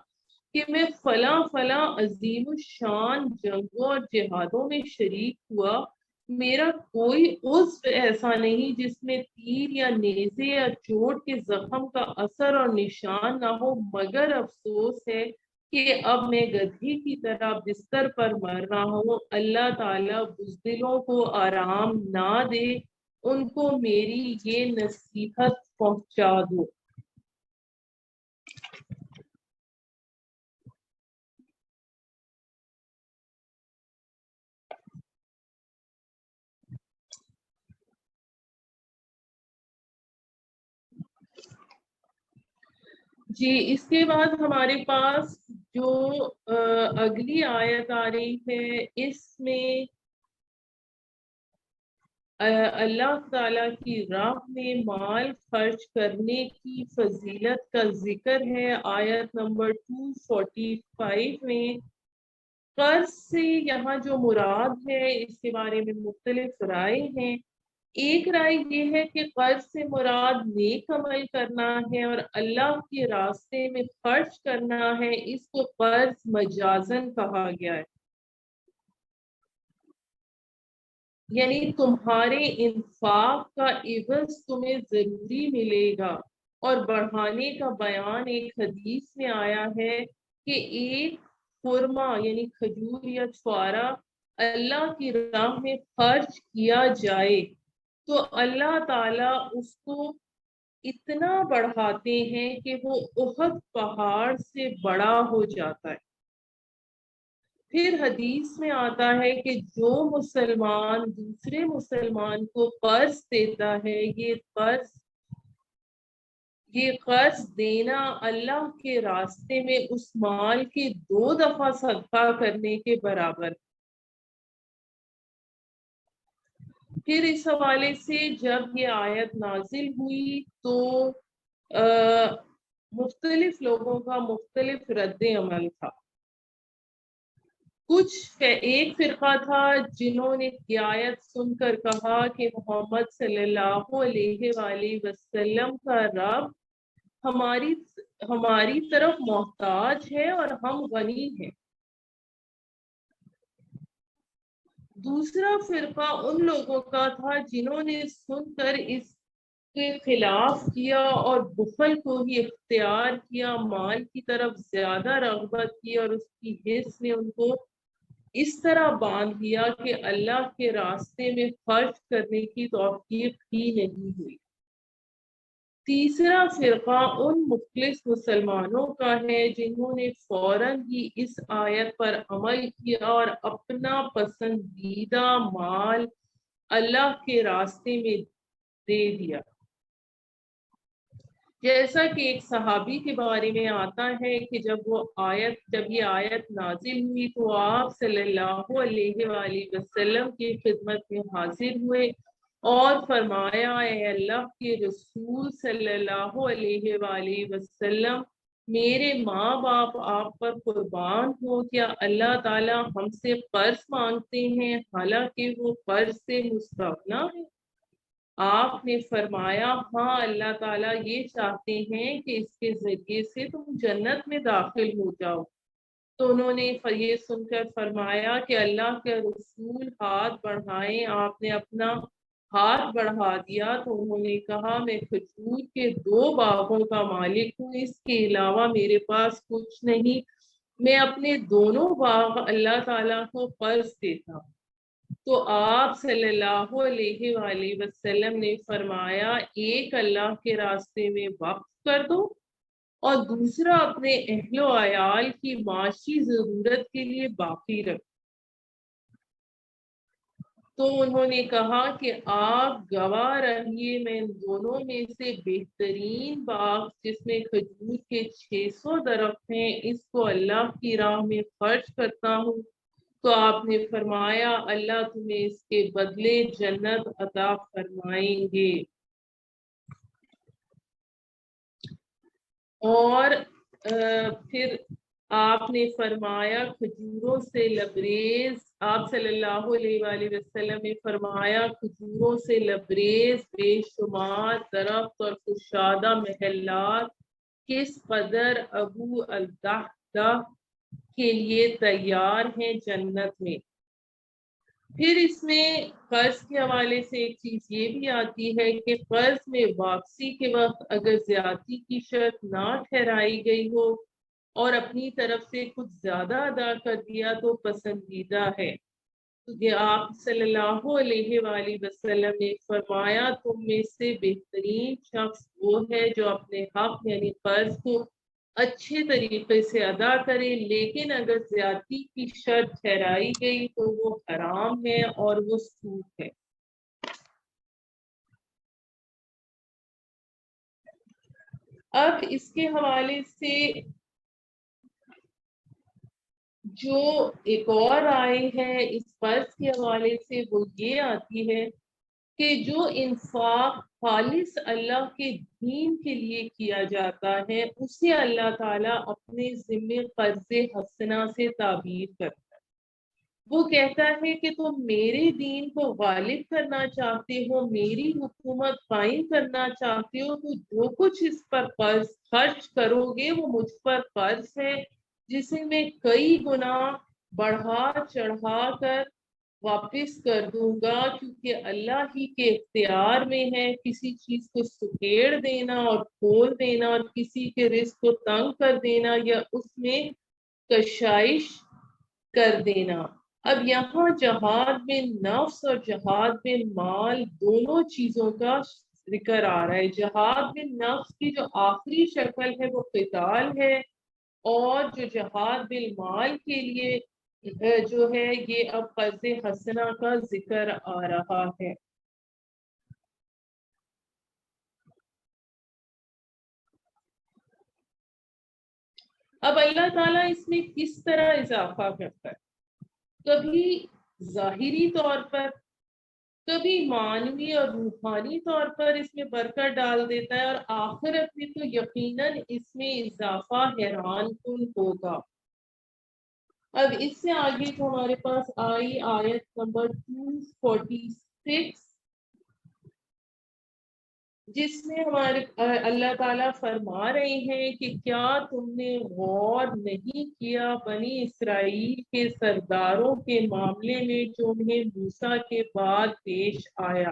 کہ میں فلاں فلاں عظیم الشان جنگوں اور جہادوں میں شریک ہوا، میرا کوئی عضو ایسا نہیں جس میں تیر یا نیزے یا چوٹ کے زخم کا اثر اور نشان نہ ہو، مگر افسوس ہے کہ اب میں گدھی کی طرح بستر پر مر رہا ہوں. اللہ تعالیٰ بزدلوں کو آرام نہ دے، ان کو میری یہ نصیحت پہنچا دو. جی اس کے بعد ہمارے پاس جو اگلی آیت آ رہی ہے اس میں اللہ تعالیٰ کی راہ میں مال خرچ کرنے کی فضیلت کا ذکر ہے. آیت نمبر 245 میں قرض سے یہاں جو مراد ہے اس کے بارے میں مختلف رائے ہیں. ایک رائے یہ ہے کہ قرض سے مراد نیک عمل کرنا ہے اور اللہ کے راستے میں خرچ کرنا ہے، اس کو قرض مجازن کہا گیا ہے. یعنی تمہارے انفاق کا عوض تمہیں ضروری ملے گا. اور بڑھانے کا بیان ایک حدیث میں آیا ہے کہ ایک خرما یعنی کھجور یا چھوارا اللہ کی راہ میں خرچ کیا جائے تو اللہ تعالیٰ اس کو اتنا بڑھاتے ہیں کہ وہ احد پہاڑ سے بڑا ہو جاتا ہے. پھر حدیث میں آتا ہے کہ جو مسلمان دوسرے مسلمان کو قرض دیتا ہے یہ قرض دینا اللہ کے راستے میں اس مال کے 2 دفعہ صدقہ کرنے کے برابر. پھر اس حوالے سے جب یہ آیت نازل ہوئی تو مختلف لوگوں کا مختلف رد عمل تھا۔ ایک فرقہ تھا جنہوں نے یہ آیت سن کر کہا کہ محمد صلی اللہ علیہ وآلہ وسلم کا رب ہماری طرف محتاج ہے اور ہم غنی ہیں۔ دوسرا فرقہ ان لوگوں کا تھا جنہوں نے سن کر اس کے خلاف کیا اور بخل کو ہی اختیار کیا، مال کی طرف زیادہ رغبت کی اور اس کی حرص نے ان کو اس طرح باندھ دیا کہ اللہ کے راستے میں خرچ کرنے کی توفیق ہی نہیں ہوئی۔ تیسرا فرقہ ان مخلص مسلمانوں کا ہے جنہوں نے فوراً ہی اس آیت پر عمل کیا اور اپنا پسندیدہ مال اللہ کے راستے میں دے دیا۔ جیسا کہ ایک صحابی کے بارے میں آتا ہے کہ جب یہ آیت نازل ہوئی تو آپ صلی اللہ علیہ وآلہ وسلم کی خدمت میں حاضر ہوئے اور فرمایا، اے اللہ کے رسول صلی اللہ علیہ وآلہ وسلم، میرے ماں باپ آپ پر قربان ہو، کیا اللہ تعالیٰ ہم سے قرض مانگتے ہیں حالانکہ وہ قرض سے مستغنی ہے؟ آپ نے فرمایا، ہاں، اللہ تعالیٰ یہ چاہتے ہیں کہ اس کے ذریعے سے تم جنت میں داخل ہو جاؤ۔ تو انہوں نے یہ سن کر فرمایا کہ اللہ کے رسول ہاتھ بڑھائیں۔ آپ نے اپنا ہاتھ بڑھا دیا تو انہوں نے کہا، میں کھجور کے 2 باغوں کا مالک ہوں، اس کے علاوہ میرے پاس کچھ نہیں، میں اپنے دونوں باغ اللہ تعالیٰ کو قرض دیتا ہوں۔ تو آپ صلی اللہ علیہ وآلہ وسلم نے فرمایا، ایک اللہ کے راستے میں وقف کر دو اور دوسرا اپنے اہل و عیال کی معاشی ضرورت کے لیے باقی رکھ۔ تو انہوں نے کہا کہ آپ گواہ رہیے، میں ان دونوں میں سے بہترین باغ جس میں کھجور کے 600 درخت ہیں، اس کو اللہ کی راہ میں خرچ کرتا ہوں۔ تو آپ نے فرمایا، اللہ تمہیں اس کے بدلے جنت عطا فرمائیں گے۔ اور پھر آپ نے فرمایا، کھجوروں سے لبریز، آپ صلی اللہ علیہ وآلہ وسلم نے فرمایا، کھجوروں سے لبریز بے شمار درخت اور کشادہ محلات کس قدر ابو الدحدہ کے لیے تیار ہیں جنت میں۔ پھر اس میں قرض کے حوالے سے ایک چیز یہ بھی آتی ہے کہ قرض میں واپسی کے وقت اگر زیادتی کی شرط نہ ٹھہرائی گئی ہو اور اپنی طرف سے کچھ زیادہ ادا کر دیا تو پسندیدہ ہے۔ یہ آپ صلی اللہ علیہ وآلہ وسلم نے فرمایا، تم میں سے بہترین شخص وہ ہے جو اپنے حق یعنی قرض کو اچھے طریقے سے ادا کرے، لیکن اگر زیادتی کی شرط ٹھہرائی گئی تو وہ حرام ہے اور وہ سود ہے۔ اب اس کے حوالے سے جو ایک اور رائے ہے اس قرض کے حوالے سے وہ یہ آتی ہے کہ جو انفاق خالص اللہ کے دین کے لیے کیا جاتا ہے اسے اللہ تعالیٰ اپنے ذمے قرض حسنہ سے تعبیر کرتا ہے۔ وہ کہتا ہے کہ تم میرے دین کو غالب کرنا چاہتے ہو، میری حکومت قائم کرنا چاہتے ہو، تو جو کچھ اس پر قرض خرچ کرو گے وہ مجھ پر قرض ہے، جسے میں کئی گنا بڑھا چڑھا کر واپس کر دوں گا، کیونکہ اللہ ہی کے اختیار میں ہے کسی چیز کو سکیڑ دینا اور کھول دینا اور کسی کے رزق کو تنگ کر دینا یا اس میں کشائش کر دینا۔ اب یہاں جہاد میں نفس اور جہاد میں مال دونوں چیزوں کا ذکر آ رہا ہے۔ جہاد میں نفس کی جو آخری شکل ہے وہ قتال ہے، اور جو جہاد بالمال کے لیے جو ہے یہ اب قرض حسنہ کا ذکر آ رہا ہے۔ اب اللہ تعالیٰ اس میں کس طرح اضافہ کرتا ہے؟ کبھی ظاہری طور پر کبھی معنوی اور روحانی طور پر اس میں برکت ڈال دیتا ہے، اور آخرت میں تو یقیناً اس میں اضافہ حیران کن ہوگا۔ اب اس سے آگے تو ہمارے پاس آئی آیت نمبر 246، جس میں ہمارے اللہ تعالیٰ فرما رہے ہیں کہ کیا تم نے غور نہیں کیا بنی اسرائیل کے سرداروں کے معاملے میں جو انہیں موسیٰ کے بعد پیش آیا،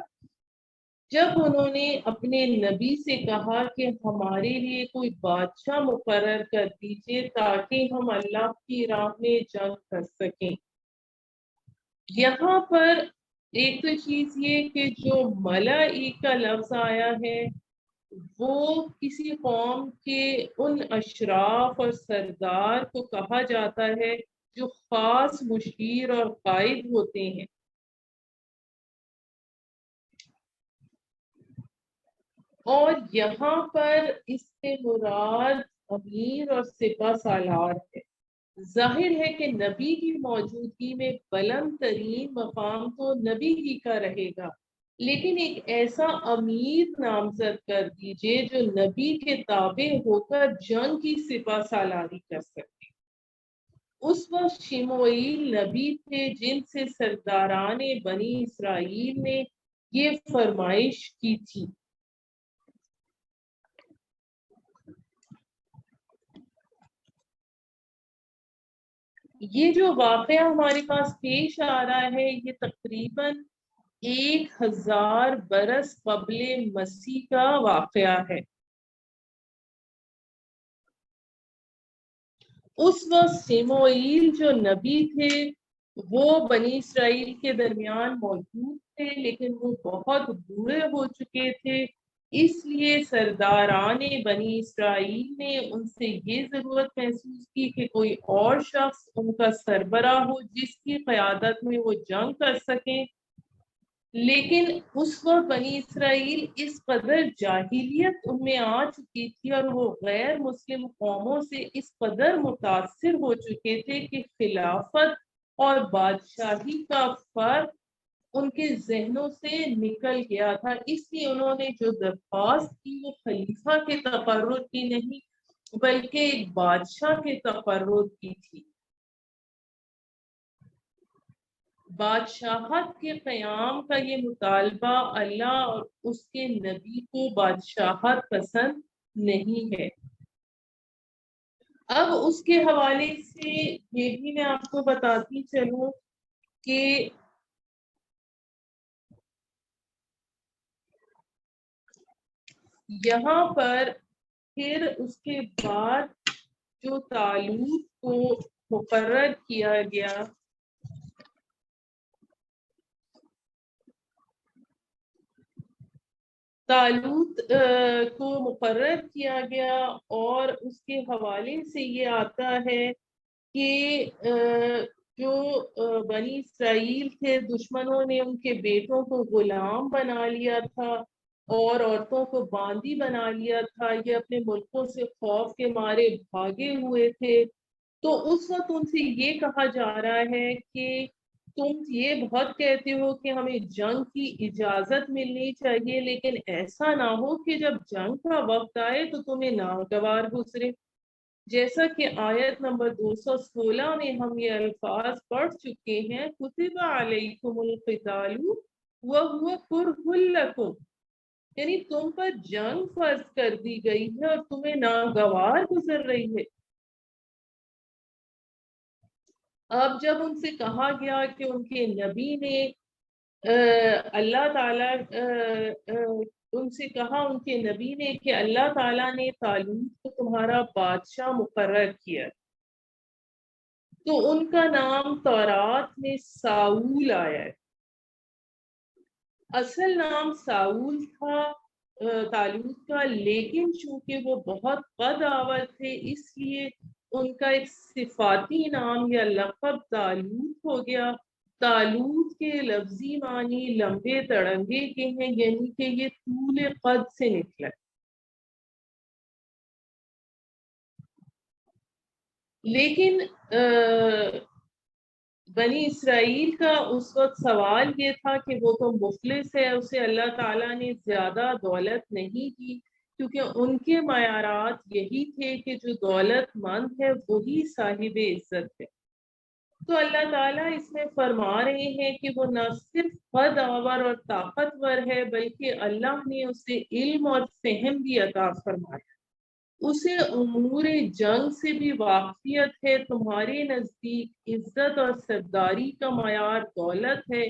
جب انہوں نے اپنے نبی سے کہا کہ ہمارے لیے کوئی بادشاہ مقرر کر دیجیے تاکہ ہم اللہ کی راہ میں جنگ کر سکیں۔ یہاں پر ایک تو چیز یہ کہ جو ملائی کا لفظ آیا ہے وہ کسی قوم کے ان اشراف اور سردار کو کہا جاتا ہے جو خاص مشیر اور قائد ہوتے ہیں۔ اور یہاں پر اس سے مراد امیر اور سپہ سالار ہے۔ ظاہر ہے کہ نبی کی موجودگی میں بلند ترین مقام تو نبی ہی کا رہے گا، لیکن ایک ایسا امیر نامزد کر دیجئے جو نبی کے تابع ہو کر جنگ کی سپہ سالاری کر سکے۔ اس وقت شموئیل نبی تھے جن سے سرداران بنی اسرائیل نے یہ فرمائش کی تھی۔ یہ جو واقعہ ہمارے پاس پیش آ رہا ہے یہ تقریباً 1000 برس قبل مسیح کا واقعہ ہے۔ اس وقت سموئیل جو نبی تھے وہ بنی اسرائیل کے درمیان موجود تھے، لیکن وہ بہت بوڑھے ہو چکے تھے، اس لیے سرداران بنی اسرائیل نے ان سے یہ ضرورت محسوس کی کہ کوئی اور شخص ان کا سربراہ ہو جس کی قیادت میں وہ جنگ کر سکیں۔ لیکن اس وقت بنی اسرائیل اس قدر جاہلیت ان میں آ چکی تھی اور وہ غیر مسلم قوموں سے اس قدر متاثر ہو چکے تھے کہ خلافت اور بادشاہی کا فرق ان کے ذہنوں سے نکل گیا تھا۔ اس لیے انہوں نے جو درخواست کی وہ خلیفہ کے تقرر کی نہیں بلکہ ایک بادشاہ کے تقرر کی تھی۔ بادشاہت کے قیام کا یہ مطالبہ اللہ اور اس کے نبی کو بادشاہت پسند نہیں ہے۔ اب اس کے حوالے سے یہ بھی میں آپ کو بتاتی چلوں کہ یہاں پر پھر اس کے بعد جو طالوت کو مقرر کیا گیا، طالوت کو مقرر کیا گیا، اور اس کے حوالے سے یہ آتا ہے کہ جو بنی اسرائیل تھے دشمنوں نے ان کے بیٹوں کو غلام بنا لیا تھا اور عورتوں کو باندی بنا لیا تھا، یہ اپنے ملکوں سے خوف کے مارے بھاگے ہوئے تھے۔ تو اس وقت ان سے یہ کہا جا رہا ہے کہ تم یہ بہت کہتے ہو کہ ہمیں جنگ کی اجازت ملنی چاہیے، لیکن ایسا نہ ہو کہ جب جنگ کا وقت آئے تو تمہیں ناگوار گزرے۔ جیسا کہ آیت نمبر 216 میں ہم یہ الفاظ پڑھ چکے ہیں، کتب علیکم القتال وہو کرہ لکم، یعنی تم پر جنگ فرض کر دی گئی ہے اور تمہیں ناگوار گزر رہی ہے۔ اب جب ان سے کہا گیا کہ ان کے نبی نے اللہ تعالیٰ ان سے کہا ان کے نبی نے کہ اللہ تعالیٰ نے طالوت کو تمہارا بادشاہ مقرر کیا، تو ان کا نام تورات میں ساؤل آیا ہے۔ اصل نام ساؤل تھا طالوت کا، لیکن چونکہ وہ بہت بد آور تھے اس لیے ان کا ایک صفاتی نام یا لقب طالوت ہو گیا۔ طالوت کے لفظی معنی لمبے تڑنگے کے ہیں، یعنی کہ یہ طول قد سے نکلا۔ لیکن بنی اسرائیل کا اس وقت سوال یہ تھا کہ وہ تو مفلس ہے، اسے اللہ تعالیٰ نے زیادہ دولت نہیں دی، کیونکہ ان کے معیارات یہی تھے کہ جو دولت مند ہے وہی صاحب عزت ہے۔ تو اللہ تعالیٰ اس میں فرما رہے ہیں کہ وہ نہ صرف قد آور اور طاقتور ہے، بلکہ اللہ نے اسے علم اور فہم بھی عطا فرمایا، اسے امور جنگ سے بھی واقفیت ہے۔ تمہارے نزدیک عزت اور سرداری کا معیار دولت ہے،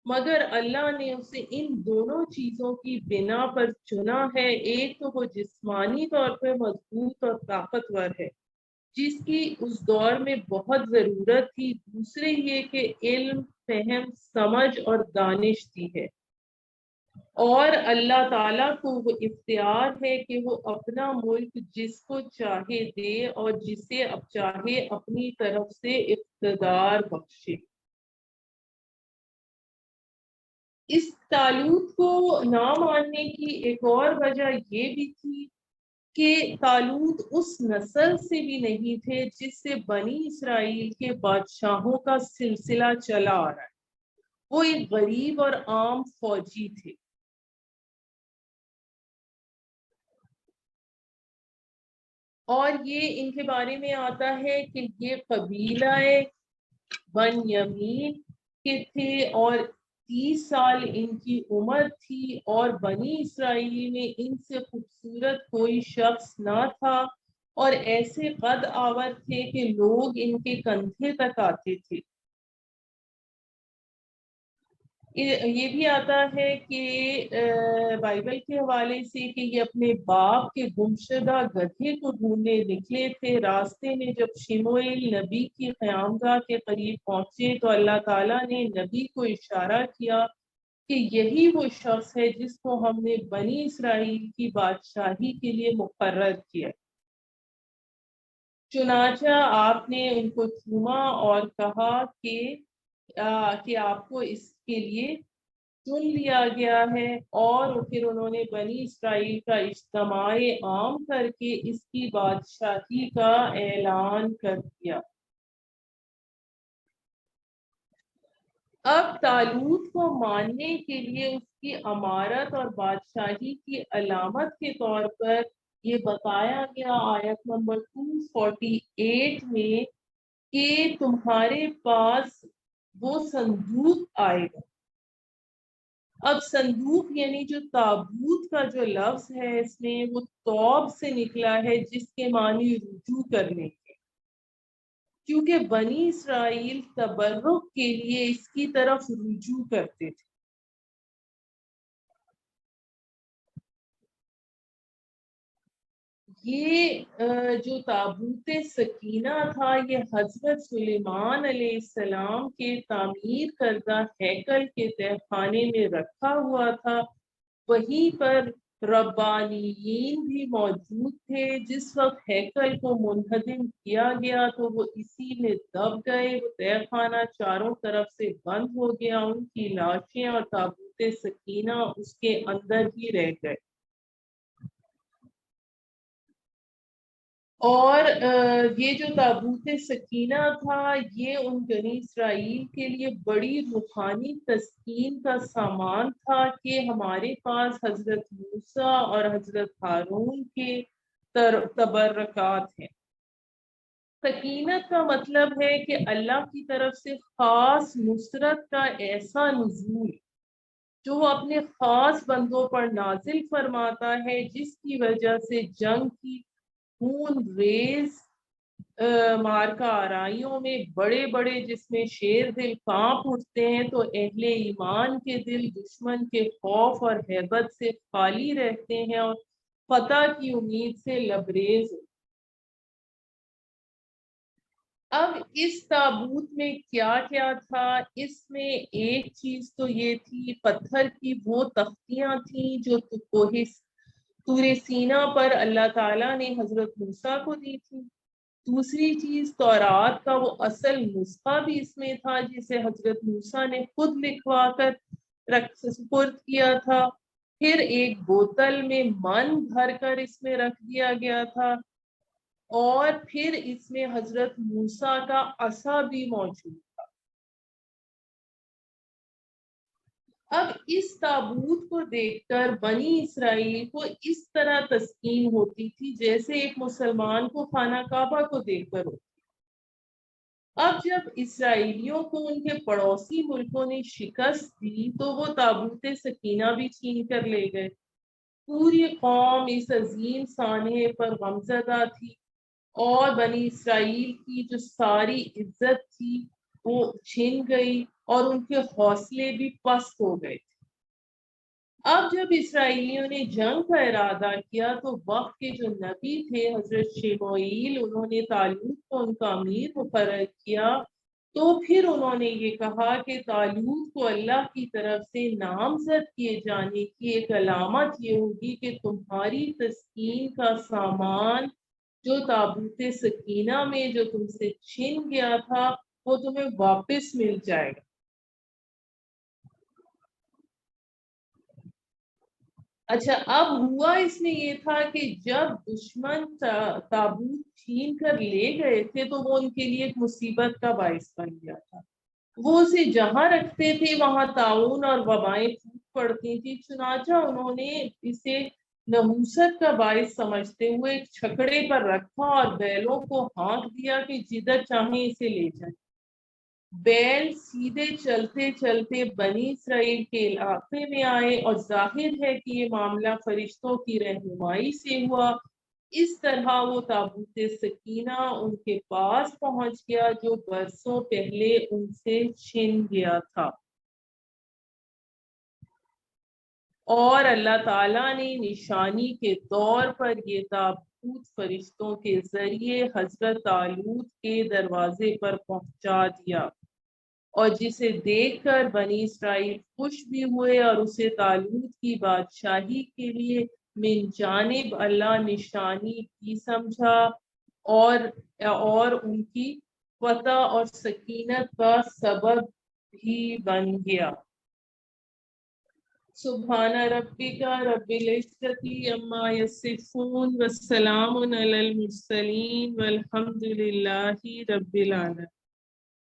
مگر اللہ نے اسے ان دونوں چیزوں کی بنا پر چنا ہے۔ ایک تو وہ جسمانی طور پر مضبوط اور طاقتور ہے، جس کی اس دور میں بہت ضرورت تھی، دوسرے یہ کہ علم، فہم، سمجھ اور دانش دی ہے، اور اللہ تعالیٰ کو وہ اختیار ہے کہ وہ اپنا ملک جس کو چاہے دے اور جسے اب چاہے اپنی طرف سے اقتدار بخشے۔ اس طالوت کو نہ ماننے کی ایک اور وجہ یہ بھی تھی کہ طالوت اس نسل سے بھی نہیں تھے جس سے بنی اسرائیل کے بادشاہوں کا سلسلہ چلا آ رہا ہے، وہ ایک غریب اور عام فوجی تھے۔ اور یہ ان کے بارے میں آتا ہے کہ یہ قبیلہ بن یمین کے تھے، اور 30 سال ان کی عمر تھی، اور بنی اسرائیل میں ان سے خوبصورت کوئی شخص نہ تھا، اور ایسے قد آور تھے کہ لوگ ان کے کندھے تک آتے تھے۔ یہ بھی آتا ہے کہ بائبل کے حوالے سے کہ یہ اپنے باپ کے گمشدہ گدھے کو ڈھونڈنے نکلے تھے۔ راستے میں جب شموئیل نبی کی قیامگاہ کے قریب پہنچے تو اللہ تعالیٰ نے نبی کو اشارہ کیا کہ یہی وہ شخص ہے جس کو ہم نے بنی اسرائیل کی بادشاہی کے لیے مقرر کیا۔ چنانچہ آپ نے ان کو چوما اور کہا کہ آپ کو اس کے لیے چن لیا گیا ہے، اور پھر انہوں نے بنی اسرائیل کا اجتماع عام کر کے اس کی بادشاہی کا اعلان کر دیا۔ اب طالوت کو ماننے کے لیے اس کی امارت اور بادشاہی کی علامت کے طور پر یہ بتایا گیا آیت نمبر 248 میں کہ تمہارے پاس وہ صندوق آئے گا۔ اب صندوق یعنی جو تابوت کا جو لفظ ہے اس میں وہ توب سے نکلا ہے، جس کے معنی رجوع کرنے کے، کیونکہ بنی اسرائیل تبرک کے لیے اس کی طرف رجوع کرتے تھے۔ یہ جو تابوت سکینہ تھا یہ حضرت سلیمان علیہ السلام کے تعمیر کردہ ہیکل کے تہخانے میں رکھا ہوا تھا۔ وہیں پر ربانیین بھی موجود تھے۔ جس وقت ہیکل کو منہدم کیا گیا تو وہ اسی میں دب گئے، وہ تہخانہ چاروں طرف سے بند ہو گیا، ان کی لاشیں اور تابوت سکینہ اس کے اندر ہی رہ گئے۔ اور یہ جو تابوت سکینہ تھا یہ ان بنی اسرائیل کے لیے بڑی روحانی تسکین کا سامان تھا کہ ہمارے پاس حضرت موسیٰ اور حضرت ہارون کے تبرکات ہیں۔ سکینت کا مطلب ہے کہ اللہ کی طرف سے خاص نصرت کا ایسا نزول جو وہ اپنے خاص بندوں پر نازل فرماتا ہے، جس کی وجہ سے جنگ کی خون ریز مارکا آرائیوں میں بڑے بڑے جس میں شیر دل کانپ اٹھتے ہیں، تو اہل ایمان کے دل دشمن کے خوف اور ہیبت سے خالی رہتے ہیں اور فتح کی امید سے لبریز۔ اب اس تابوت میں کیا کیا تھا؟ اس میں ایک چیز تو یہ تھی، پتھر کی وہ تختیاں تھیں جو طور سینا پر اللہ تعالیٰ نے حضرت موسیٰ کو دی تھی۔ دوسری چیز تورات کا وہ اصل نسخہ بھی اس میں تھا جسے حضرت موسیٰ نے خود لکھوا کر سپرد کیا تھا۔ پھر ایک بوتل میں من بھر کر اس میں رکھ دیا گیا تھا، اور پھر اس میں حضرت موسیٰ کا عصا بھی موجود تھا۔ اب اس تابوت کو دیکھ کر بنی اسرائیل کو اس طرح تسکین ہوتی تھی جیسے ایک مسلمان کو خانہ کعبہ کو دیکھ کر ہوتی۔ اب جب اسرائیلیوں کو ان کے پڑوسی ملکوں نے شکست دی تو وہ تابوت سکینہ بھی چھین کر لے گئے۔ پوری قوم اس عظیم سانحے پر غمزدہ تھی اور بنی اسرائیل کی جو ساری عزت تھی وہ چھن گئی اور ان کے حوصلے بھی پست ہو گئے۔ اب جب اسرائیلیوں نے جنگ کا ارادہ کیا تو وقت کے جو نبی تھے حضرت شموئیل، انہوں نے طالوت کو ان کا امیر مقرر کیا۔ تو پھر انہوں نے یہ کہا کہ طالوت کو اللہ کی طرف سے نامزد کیے جانے کی ایک علامت یہ ہوگی کہ تمہاری تسکین کا سامان جو تابوت سکینہ میں جو تم سے چھن گیا تھا وہ تمہیں واپس مل جائے گا۔ اچھا، اب ہوا اس میں یہ تھا کہ جب دشمن تابوت چھین کر لے گئے تھے تو وہ ان کے لیے ایک مصیبت کا باعث بن گیا تھا۔ وہ اسے جہاں رکھتے تھے وہاں طاعون اور وبائیں پھوٹ پڑتی تھی، چنانچہ انہوں نے اسے نحوست کا باعث سمجھتے ہوئے ایک چھکڑے پر رکھا اور بیلوں کو ہانک دیا کہ جدھر چاہیں اسے لے جائیں۔ بیل سیدھے چلتے چلتے بنی اسرائیل کے علاقے میں آئے اور ظاہر ہے کہ یہ معاملہ فرشتوں کی رہنمائی سے ہوا۔ اس طرح وہ تابوت سکینہ ان کے پاس پہنچ گیا جو برسوں پہلے ان سے چھن گیا تھا، اور اللہ تعالیٰ نے نشانی کے طور پر یہ تابوت فرشتوں کے ذریعے حضرت طالوت کے دروازے پر پہنچا دیا، اور جسے دیکھ کر بنی اسرائیل خوش بھی ہوئے اور اسے طالوت کی بادشاہی کے لیے من جانب اللہ نشانی بھی سمجھا اور ان کی فتح اور سکینت کا سبب بھی بن گیا۔ سبحان ربک رب العزت عما یصفون والسلام علی المرسلین والحمد للہ رب العالمین۔